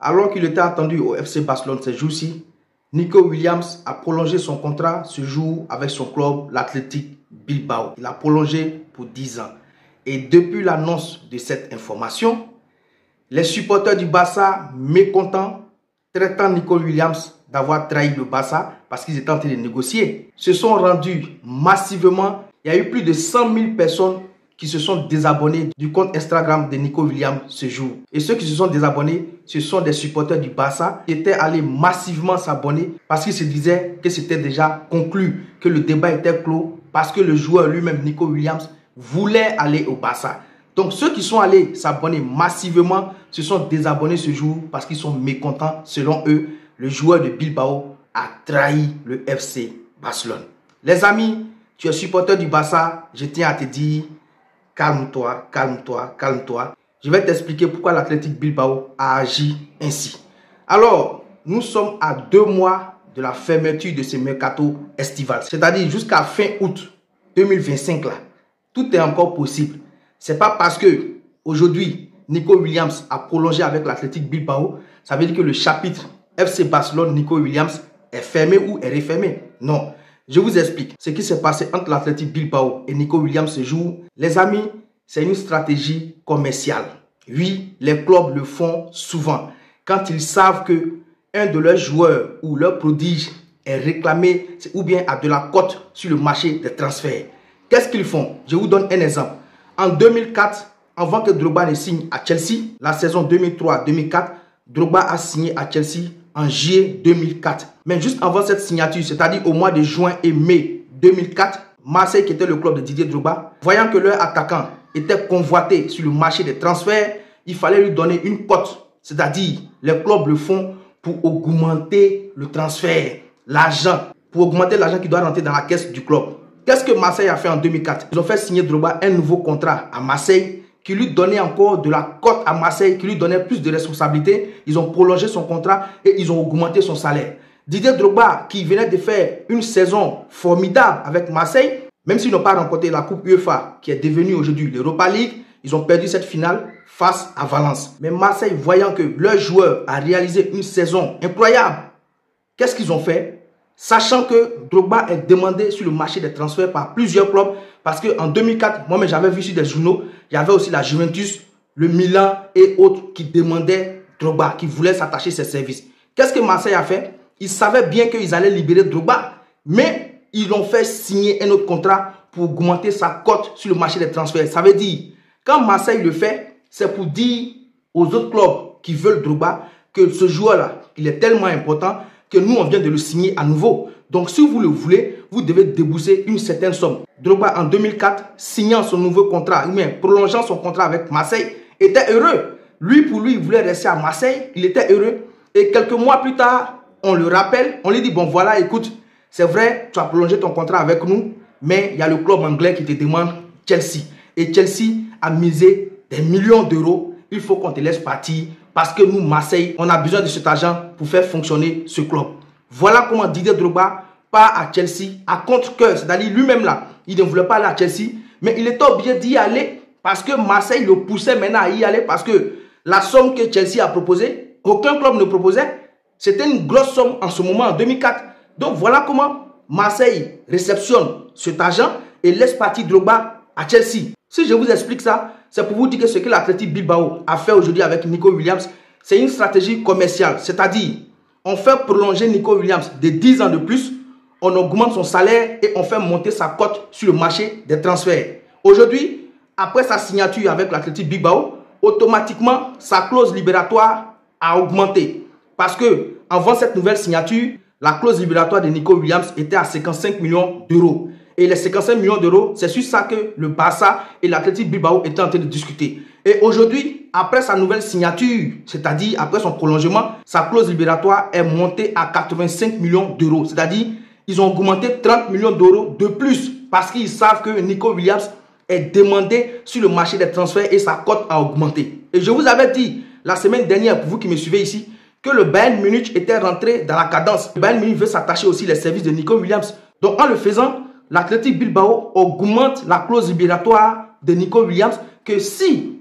Alors qu'il était attendu au FC Barcelone ces jours-ci, Nico Williams a prolongé son contrat ce jour avec son club, l'Athletic Bilbao. Il a prolongé pour 10 ans. Et depuis l'annonce de cette information, les supporters du Barça, mécontents, traitant Nico Williams d'avoir trahi le Barça parce qu'ils étaient en train de négocier, se sont rendus massivement. Il y a eu plus de 100 000 personnes qui se sont désabonnés du compte Instagram de Nico Williams ce jour. Et ceux qui se sont désabonnés, ce sont des supporters du Barça qui étaient allés massivement s'abonner parce qu'ils se disaient que c'était déjà conclu, que le débat était clos parce que le joueur lui-même, Nico Williams, voulait aller au Barça. Donc ceux qui sont allés s'abonner massivement se sont désabonnés ce jour parce qu'ils sont mécontents. Selon eux, le joueur de Bilbao a trahi le FC Barcelone. Les amis, tu es supporter du Barça, je tiens à te dire, calme-toi, calme-toi, calme-toi. Je vais t'expliquer pourquoi l'Athletic Bilbao a agi ainsi. Alors, nous sommes à 2 mois de la fermeture de ce mercato estival. C'est-à-dire jusqu'à fin août 2025 là. Tout est encore possible. C'est pas parce que aujourd'hui Nico Williams a prolongé avec l'Athletic Bilbao, ça veut dire que le chapitre FC Barcelone Nico Williams est fermé ou est refermé. Non. Je vous explique ce qui s'est passé entre l'Athletic Bilbao et Nico Williams ce jour. Les amis, c'est une stratégie commerciale. Oui, les clubs le font souvent. Quand ils savent que un de leurs joueurs ou leur prodige est réclamé ou bien a de la cote sur le marché des transferts. Qu'est-ce qu'ils font? Je vous donne un exemple. En 2004, avant que Drogba ne signe à Chelsea, la saison 2003-2004, Drogba a signé à Chelsea en juillet 2004. Mais juste avant cette signature, c'est-à-dire au mois de juin et mai 2004, Marseille, qui était le club de Didier Drogba, voyant que leur attaquant était convoité sur le marché des transferts, il fallait lui donner une cote. C'est-à-dire, les clubs le font pour augmenter le transfert, l'argent, pour augmenter l'argent qui doit rentrer dans la caisse du club. Qu'est-ce que Marseille a fait en 2004? Ils ont fait signer Drogba un nouveau contrat à Marseille qui lui donnait encore de la cote à Marseille, qui lui donnait plus de responsabilités. Ils ont prolongé son contrat et ils ont augmenté son salaire. Didier Drogba, qui venait de faire une saison formidable avec Marseille, même s'ils n'ont pas remporté la Coupe UEFA, qui est devenue aujourd'hui l'Europa League, ils ont perdu cette finale face à Valence. Mais Marseille, voyant que leur joueur a réalisé une saison incroyable, qu'est-ce qu'ils ont fait? Sachant que Drogba est demandé sur le marché des transferts par plusieurs clubs, parce qu'en 2004, moi-même j'avais vu sur des journaux, il y avait aussi la Juventus, le Milan et autres qui demandaient Drogba, qui voulaient s'attacher à ses services. Qu'est-ce que Marseille a fait? Ils savaient bien qu'ils allaient libérer Drogba, mais ils l'ont fait signer un autre contrat pour augmenter sa cote sur le marché des transferts. Ça veut dire, quand Marseille le fait, c'est pour dire aux autres clubs qui veulent Drogba que ce joueur-là, il est tellement important que nous, on vient de le signer à nouveau. Donc, si vous le voulez, vous devez débourser une certaine somme. Drogba, en 2004, signant son nouveau contrat, ou bien prolongeant son contrat avec Marseille, était heureux. Lui, pour lui, il voulait rester à Marseille, il était heureux. Et quelques mois plus tard, on le rappelle, on lui dit, bon voilà, écoute, c'est vrai, tu as prolongé ton contrat avec nous, mais il y a le club anglais qui te demande Chelsea. Et Chelsea a misé des millions d'euros. Il faut qu'on te laisse partir. Parce que nous, Marseille, on a besoin de cet argent pour faire fonctionner ce club. Voilà comment Didier Drogba part à Chelsea à contre-cœur. C'est-à-dire lui-même là, il ne voulait pas aller à Chelsea, mais il était obligé d'y aller parce que Marseille le poussait maintenant à y aller parce que la somme que Chelsea a proposée, aucun club ne proposait. C'était une grosse somme en ce moment, en 2004. Donc voilà comment Marseille réceptionne cet argent et laisse partir Drogba à Chelsea. Si je vous explique ça, c'est pour vous dire que ce que l'Athletic Bilbao a fait aujourd'hui avec Nico Williams, c'est une stratégie commerciale. C'est-à-dire, on fait prolonger Nico Williams de 10 ans de plus, on augmente son salaire et on fait monter sa cote sur le marché des transferts. Aujourd'hui, après sa signature avec l'Athletic Bilbao, automatiquement, sa clause libératoire a augmenté. Parce que avant cette nouvelle signature, la clause libératoire de Nico Williams était à 55 millions d'euros. Et les 55 millions d'euros, c'est sur ça que le Barça et l'Athletic Bilbao étaient en train de discuter. Et aujourd'hui, après sa nouvelle signature, c'est-à-dire après son prolongement, sa clause libératoire est montée à 85 millions d'euros. C'est-à-dire, ils ont augmenté 30 millions d'euros de plus parce qu'ils savent que Nico Williams est demandé sur le marché des transferts et sa cote a augmenté. Et je vous avais dit la semaine dernière, pour vous qui me suivez ici, que le Bayern Munich était rentré dans la cadence. Le Bayern Munich veut s'attacher aussi les services de Nico Williams. Donc en le faisant, l'Athletic Bilbao augmente la clause libératoire de Nico Williams que si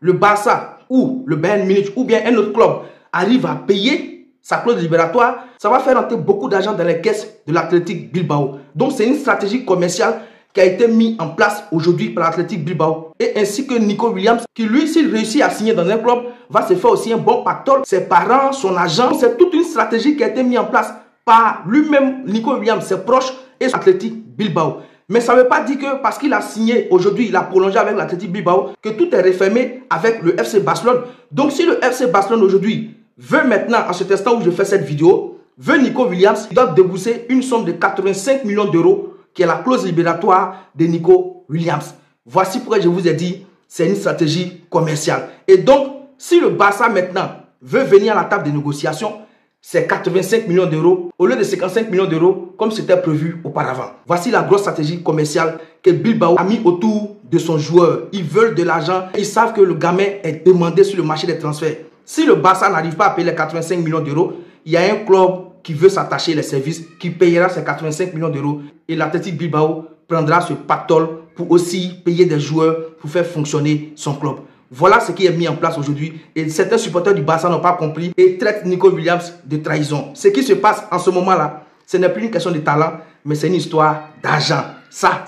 le Barça ou le Bayern Munich ou bien un autre club arrive à payer sa clause libératoire, ça va faire rentrer beaucoup d'argent dans les caisses de l'Athletic Bilbao. Donc c'est une stratégie commerciale qui a été mise en place aujourd'hui par l'Athletic Bilbao. Et ainsi que Nico Williams, qui lui, s'il réussit à signer dans un club, va se faire aussi un bon pactole. Ses parents, son agent, c'est toute une stratégie qui a été mise en place par lui-même, Nico Williams, ses proches et l'Athletic Bilbao. Mais ça ne veut pas dire que parce qu'il a signé aujourd'hui, il a prolongé avec l'Athletic Bilbao, que tout est refermé avec le FC Barcelone. Donc si le FC Barcelone aujourd'hui veut maintenant, en cet instant où je fais cette vidéo, veut Nico Williams, il doit débourser une somme de 85 millions d'euros qui est la clause libératoire de Nico Williams. Voici pourquoi je vous ai dit, c'est une stratégie commerciale. Et donc, si le Barça maintenant veut venir à la table de négociation, c'est 85 millions d'euros au lieu de 55 millions d'euros comme c'était prévu auparavant. Voici la grosse stratégie commerciale que Bilbao a mis autour de son joueur. Ils veulent de l'argent. Ils savent que le gamin est demandé sur le marché des transferts. Si le Barça n'arrive pas à payer les 85 millions d'euros, il y a un club qui veut s'attacher les services, qui payera ces 85 millions d'euros. Et l'Athletic Bilbao prendra ce pactole pour aussi payer des joueurs pour faire fonctionner son club. Voilà ce qui est mis en place aujourd'hui. Et certains supporters du Barça n'ont pas compris et traitent Nico Williams de trahison. Ce qui se passe en ce moment-là, ce n'est plus une question de talent, mais c'est une histoire d'argent. Ça.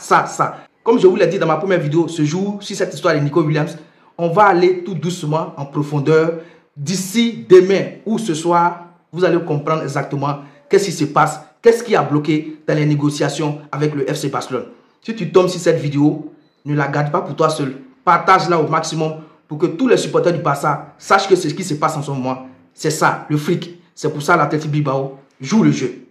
Comme je vous l'ai dit dans ma première vidéo, ce jour, sur cette histoire de Nico Williams, on va aller tout doucement en profondeur. D'ici demain ou ce soir, vous allez comprendre exactement qu'est-ce qui se passe, qu'est-ce qui a bloqué dans les négociations avec le FC Barcelone. Si tu tombes sur cette vidéo, ne la garde pas pour toi seul. Partage-la au maximum pour que tous les supporters du Barça sachent que ce qui se passe en ce moment, c'est ça, le fric. C'est pour ça l'Athletic Bilbao joue le jeu.